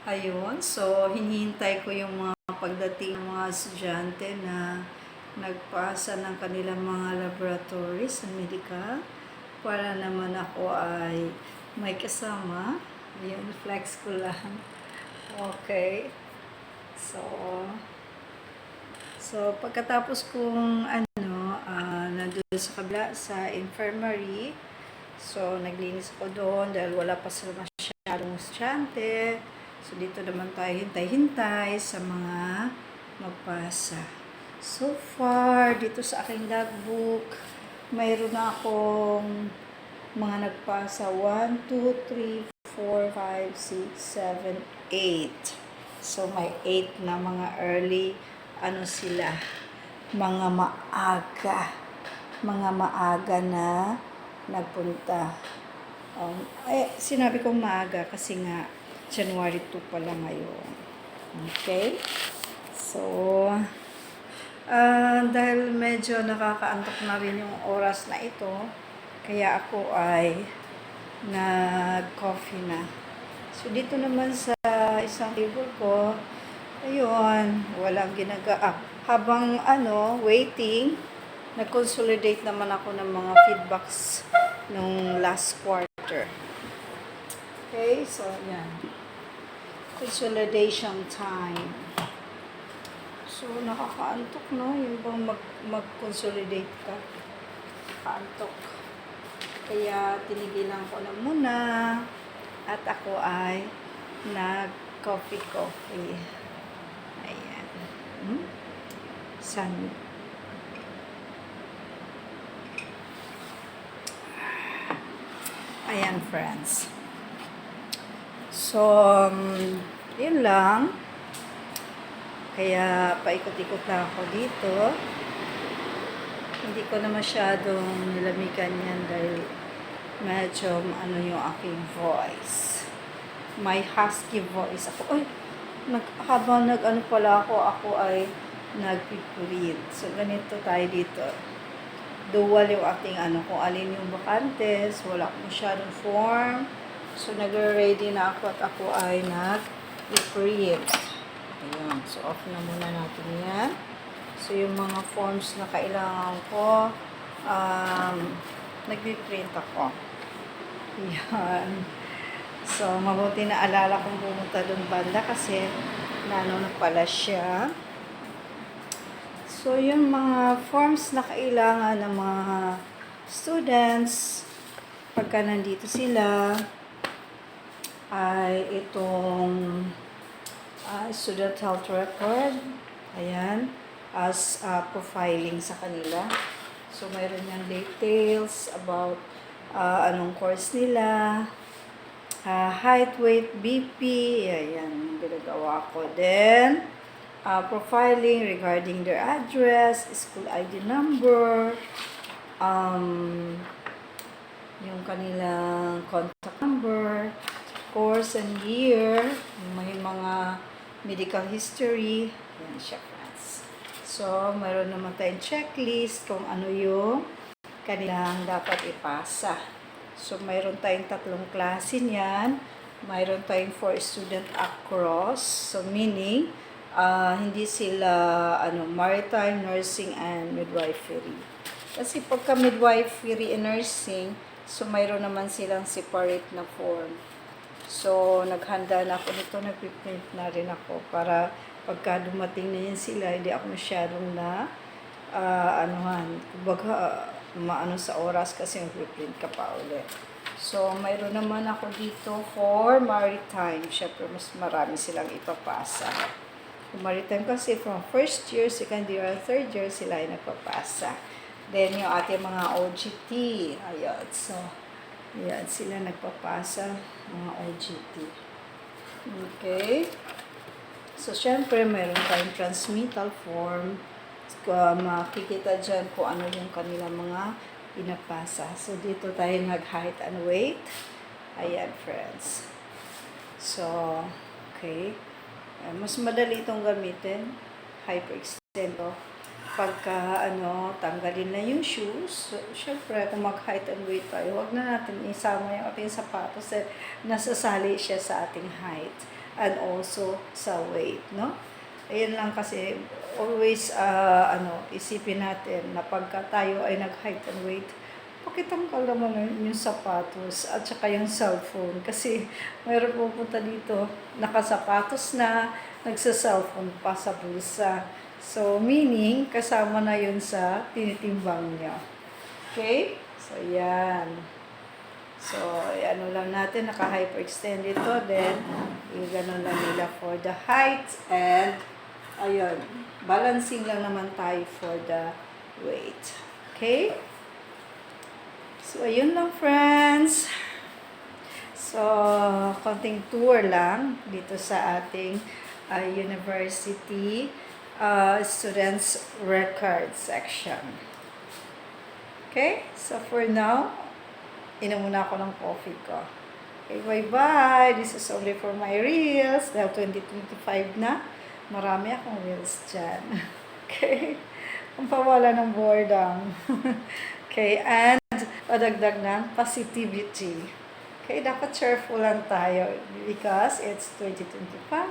Ayun, so hinihintay ko yung mga pagdating ng mga estudyante na nagpasa ng kanilang mga laboratories sa medical para naman ako ay may kasama. Ayun, flex ko lang. Okay. So, pagkatapos kong nandun sa kabila sa infirmary, so naglinis ako doon dahil wala pa sila masyadong estudyante. So, dito naman tayo hintay-hintay sa mga magpasa. So far, dito sa aking logbook, mayroon na akong mga nagpasa. 1, 2, 3, 4, 5, 6, 7, 8. So, may 8 na mga early, sila, mga maaga. Mga maaga na nagpunta. Sinabi kong maaga kasi nga, January 2 pa lang ngayon. Okay? So, dahil medyo nakakaantok na rin yung oras na ito, kaya ako ay nag-coffee na. So, dito naman sa isang table ko, ayun, walang habang waiting, nag-consolidate naman ako ng mga feedbacks nung last quarter. Okay, so yan. Consolidation time. So, nakakaantok, no? Yung bang mag-consolidate ka. Kaantok. Kaya, tinigilan ko na muna. At ako ay nag-coffee. Ayan. Sun. Ayan, friends. So, yun lang. Kaya, paikot-ikot lang ako dito. Hindi ko na masyadong nilamigan yan dahil medyo yung aking voice. My husky voice. Habang pala ako ay nagpipurid. So, ganito tayo dito. Dual yung ating kung alin yung bakantes, wala akong masyadong form. So, nag-ready na ako at ako ay nag-print. Ayan. So, off na muna natin yan. So, yung mga forms na kailangan ko, nag-print ako. Ayan. So, mabuti na alala kong pumunta doon banda kasi na pala siya. So, yung mga forms na kailangan ng mga students pagka nandito sila ay itong student health record. Ayan. As profiling sa kanila. So, mayroon yung details about anong course nila, height, weight, BP. Ayan, ginagawa ko. Then, profiling regarding their address, school ID number, yung kanilang contact number, course and year, may mga medical history. Yan siya, friends. So, mayroon naman tayong checklist kung ano yung kanilang dapat ipasa. So, mayroon tayong 3 klase niyan. Mayroon tayong for student across. So, meaning, hindi sila maritime, nursing, and midwifery. Kasi pagka midwifery and nursing, so mayroon naman silang separate na form. So, naghanda na ako nito, nagpiprint na rin ako para pagka dumating na yun sila, hindi ako masyadong kumbaga, sa oras kasi magpiprint ka pa ulit. So, mayroon naman ako dito for maritime. Syempre, mas marami silang ipapasa. Maritime kasi from first year, second year, and third year sila ay nagpapasa. Then, yung ating mga OGT. Ayan. So, ayan sila nagpapasa, mga OGT. Okay. So, syempre, mayroon tayong transmittal form. Makikita dyan kung ano yung kanilang mga pinapasa. So, dito tayo nag-height and weight. Ayan, friends. So, okay. Mas madali itong gamitin. Hyperextend. Pagka, tanggalin na yung shoes. So, syempre, kung mag-height and weight tayo, huwag na natin isama yung ating sapatos. Nasasali siya sa ating height. and also sa weight, no? Ayan lang kasi, always, isipin natin na pagka tayo ay nag-height and weight, pakitanggal naman yung sapatos at saka yung cellphone. Kasi mayroon pupunta dito, nakasapatos na, nagsa-cellphone pa sa bulsa. So, meaning, kasama na yun sa tinitimbang niya. Okay? So, yan. So, ano lang natin, naka-hyperextend ito. Then, i-ganon lang nila for the height. And, ayun, balancing lang naman tayo for the weight. Okay? So, ayun lang, friends. So, konting tour lang dito sa ating university students record section. Okay? So, for now, inom muna ako ng coffee ko. Okay, bye-bye. This is only for my reels. Dahil 2025 na, marami akong reels dyan. Okay? Ang pawala ng boredom. Okay, and padagdag ng positivity. Okay, dapat cheerful lang tayo because it's 2025.